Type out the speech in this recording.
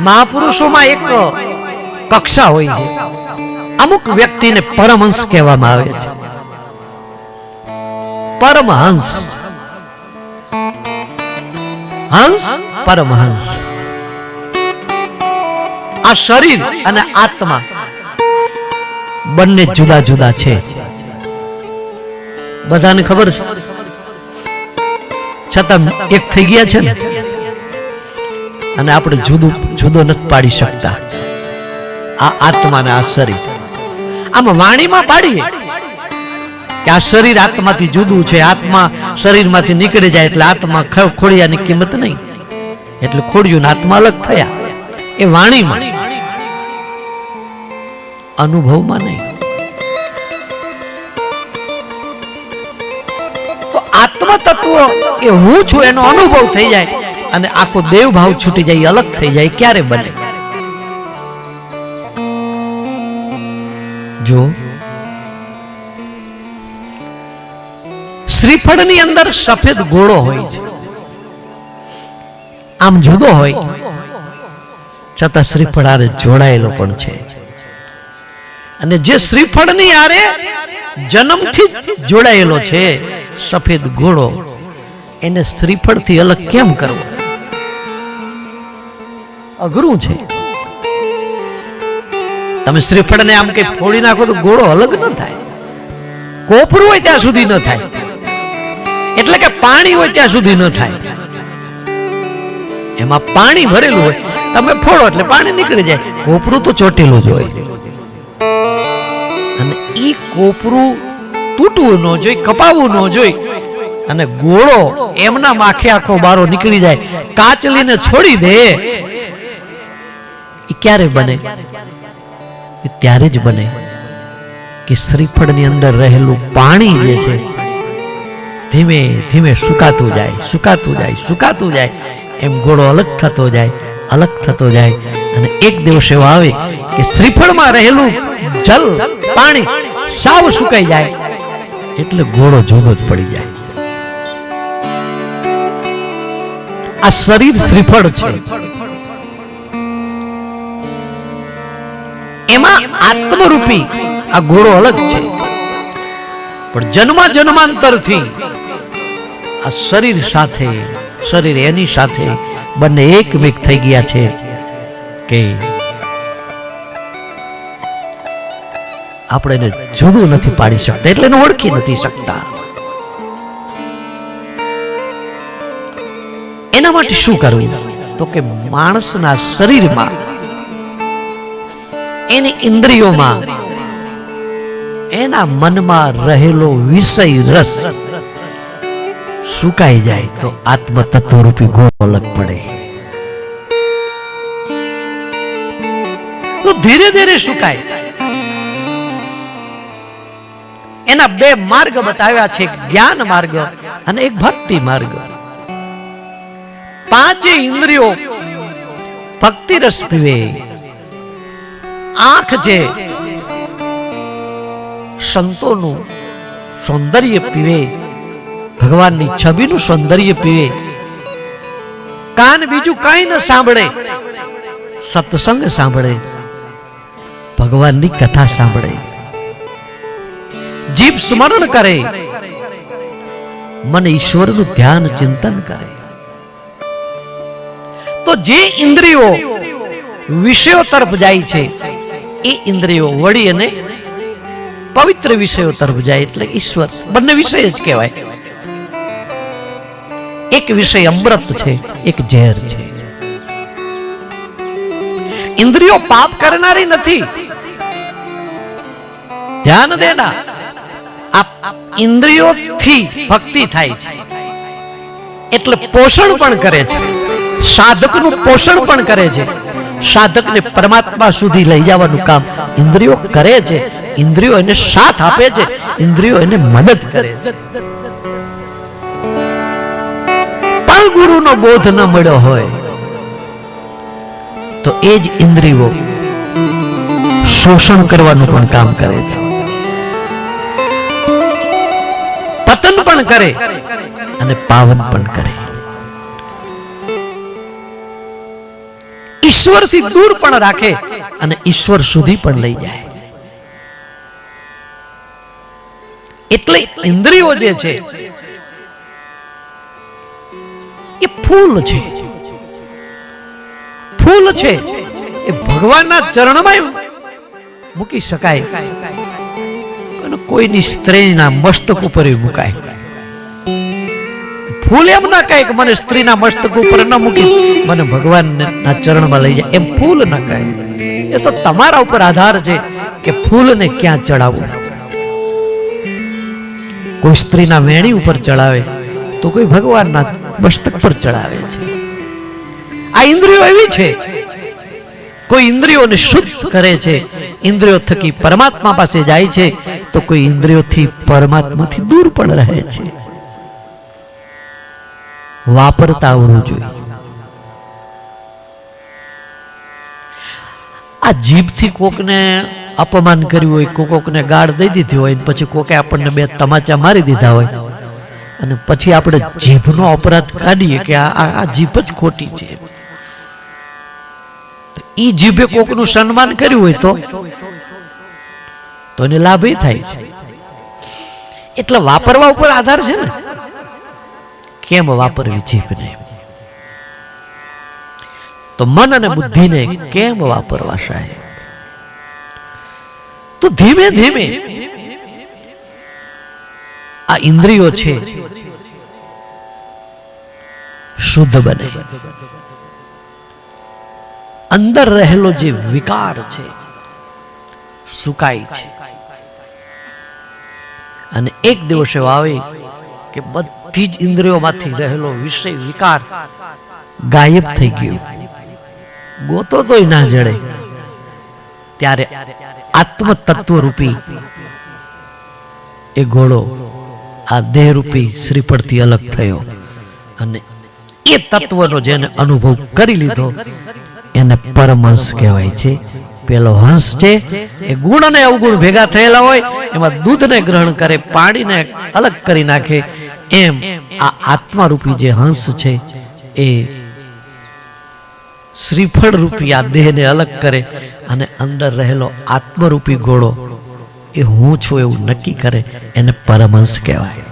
મહાપુરુષોમાં એક કક્ષા હોય છે, અમુક વ્યક્તિને પરમહંસ કહેવામાં આવે છે. પરમહંસ, હંસ, પરમહંસ. આ શરીર અને આત્મા બંને જુદા જુદા છે, બધાને ખબર છે, છતાં એક થઈ ગયા છે ને. અને આપણે જુદો નથી પાડી શકતા આ આત્મા ને આ શરીર. આમાં વાણીમાં પાડીએ કે આ શરીર આત્માથી જુદું છે, આત્મા શરીરમાંથી નીકળી જાય એટલે આત્મા ખોડિયાની કિંમત નહીં, એટલે ખોડિયું ને આત્મા અલગ થયા. એ વાણીમાં, અનુભવમાં નહીં. તો આત્મ તત્વ એ હું છું એનો અનુભવ થઈ જાય અને આખો દેવ ભાવ છૂટી જાય, અલગ થઈ જાય. ક્યારે બને? જો શ્રીફળની અંદર સફેદ ગોળો હોય છે, આમ જુદો હોય છતાં શ્રીફળ આરે જોડાયેલો પણ છે. અને જે શ્રીફળની આરે જન્મથી જોડાયેલો છે સફેદ ગોળો, એને શ્રીફળથી અલગ કેમ કરવો? અઘરું છે. તમે શ્રીફળને આમ કઈ ફોડી નાખો તો ગોળો અલગ ન થાય. કોપરું હોય ત્યાં સુધી ન થાય, એટલે કે પાણી હોય ત્યાં સુધી ન થાય. એમાં પાણી ભરેલું હોય, તમે ફોડો એટલે પાણી નીકળી જાય. કોપરું તો ચોટેલું જ હોય. અને ઈ કોપરું તૂટવું ન જોઈએ, કપાવવું ન જોઈએ. અને ગોળો એમના માખે આખો બારો નીકળી જાય, કાચલીને છોડી દે. એ ક્યારે બને? ત્યારે જ બને કે શ્રીફળની અંદર રહેલું પાણી જે છે ધીમે ધીમે સુકાતું જાય, સુકાતું જાય, સુકાતું જાય. એમ ગોળો અલગ થતો જાય, અલગ થતો જાય. અને એક દિવસ એવો આવે કે શ્રીફળમાં રહેલું જલ, પાણી સાવ સુકાઈ જાય, એટલે ગોળો જુદો જ પડી જાય. આ શરીર શ્રીફળ છે, એમાં આત્મરૂપી આ ગોળો અલગ છે. પણ જન્માંતરથી આ શરીર સાથે, શરીર એની સાથે બંને એકમેક થઈ ગયા છે કે આપણે એને જુદું નથી પાડી શકતા, એટલે એને ઓળખી નથી શકતા. એના માટે શું કરવું? તો કે માણસના શરીરમાં, એની ઇન્દ્રિયોમાં, એના મનમાં રહેલો વિષય રસ સુકાઈ જાય તો આત્મ તત્વ રૂપી ગોળો અલગ પડે. તો ધીરે ધીરે સુકાય. એના બે માર્ગ બતાવ્યા છે, જ્ઞાન માર્ગ અને એક ભક્તિ માર્ગ. પાંચે ઇન્દ્રિયો ભક્તિ રસ પીવે. આંખ જે સંતોનું સૌંદર્ય પીવે, ભગવાનની છબીનું સૌંદર્ય પીવે. કાન બીજું કઈ ન સાંભળે, સત્સંગ સાંભળે, ભગવાનની કથા સાંભળે. જીભ સ્મરણ કરે, મન ઈશ્વરનું ધ્યાન ચિંતન કરે. તો જે ઇન્દ્રિયો વિષયો તરફ જાય છે એ ઇન્દ્રિયો વળી અને પવિત્ર વિષયો તરફ જાય, એટલે ઈશ્વર. બંને વિષય જ કહેવાય. એક વિષય અમૃત છે, એક ઝેર છે. ઇન્દ્રિયો પાપ કરનારી નથી. ધ્યાન દેના, આ ઇન્દ્રિયોથી ભક્તિ થાય છે એટલે પોષણ પણ કરે છે, સાધકનું પોષણ પણ કરે છે. સાધકને પરમાત્મા સુધી લઈ જવાનું કામ ઇન્દ્રિયો કરે છે. ઇન્દ્રિયો એને સાથ આપે છે, ઇન્દ્રિયો એને મદદ કરે છે. પણ ગુરુનો બોધ ન મળ્યો હોય તો એ જ ઇન્દ્રિયો શોષણ કરવાનું પણ કામ કરે છે, પતન પણ કરે અને પાવન પણ કરે. ઈશ્વરથી દૂર પણ રાખે અને ઈશ્વર સુધી પણ લઈ જાય. એટલે ઇન્દ્રિયો જે છે એ ફૂલ છે. ફૂલ છે એ ભગવાનના ચરણમાં મૂકી શકાય, કોઈની સ્ત્રીના મસ્તક ઉપર મુકાય. ફૂલ એમ ના કહે કે મને સ્ત્રીના મસ્તક ઉપર ન મૂકી, મને ભગવાનના ચરણમાં લઈ જાય, એમ ફૂલ ન કહે. એ તો તમારા ઉપર આધાર છે કે ફૂલને ક્યાં ચડાવવું. કોઈ સ્ત્રીના વેણી ઉપર ચડાવે તો કોઈ ભગવાનના મસ્તક પર ચડાવે છે. આ ઇન્દ્રિયો એવી છે, કોઈ ઇન્દ્રિયોને શુદ્ધ કરે છે, ઇન્દ્રિયો થકી પરમાત્મા પાસે જાય છે, તો કોઈ ઇન્દ્રિયોથી પરમાત્માથી દૂર પણ રહે છે. વાપરતા આવડવું જોઈએ. આ જીભથી કોકને અપમાન કર્યું હોય, કોકને ગાળ દઈ દીધી હોય, પછી કોકે આપણને બે તમાચા મારી દીધા હોય, અને પછી આપણે જીભનો અપરાધ કાઢીએ કે આ જીભ જ ખોટી છે. ઈ જીભે કોકનું સન્માન કર્યું હોય તો એને લાભ થાય છે. એટલે વાપરવા ઉપર આધાર છે ને, કેમ વાપરવી જીભને. તો મન અને બુદ્ધિને કેમ વાપરવા સાહેબ? તો ધીમે ધીમે આ ઇન્દ્રિયો છે શુદ્ધ બને. અંદર રહેલો જે વિકાર છે સુકાય છે. અને એક દિવસ એવો આવે કે બધી જ ઇન્દ્રિયોમાંથી રહેલો વિષય વિકાર ગાયબ થઈ ગયો, ગોતો તોય ના જડે. ત્યારે આત્મ તત્વ રૂપી એ ઘોડો આ દેહ રૂપી શ્રીફળથી અલગ થયો, અને એ તત્વનો જેને અનુભવ કરી લીધો એને પરમહંસ કહેવાય છે. પેલો હંસ છે એ ગુણ અને અવગુણ ભેગા થયેલા હોય, એમાં દૂધને ગ્રહણ કરે, પાણીને અલગ કરી નાખે. એમ આ આત્મા રૂપી જે હંસ છે એ શ્રીફળ રૂપી આ દેહને અલગ કરે, અને અંદર રહેલો આત્મરૂપી ઘોડો એ હું છું એવું નક્કી કરે, એને પરમહંસ કહેવાય.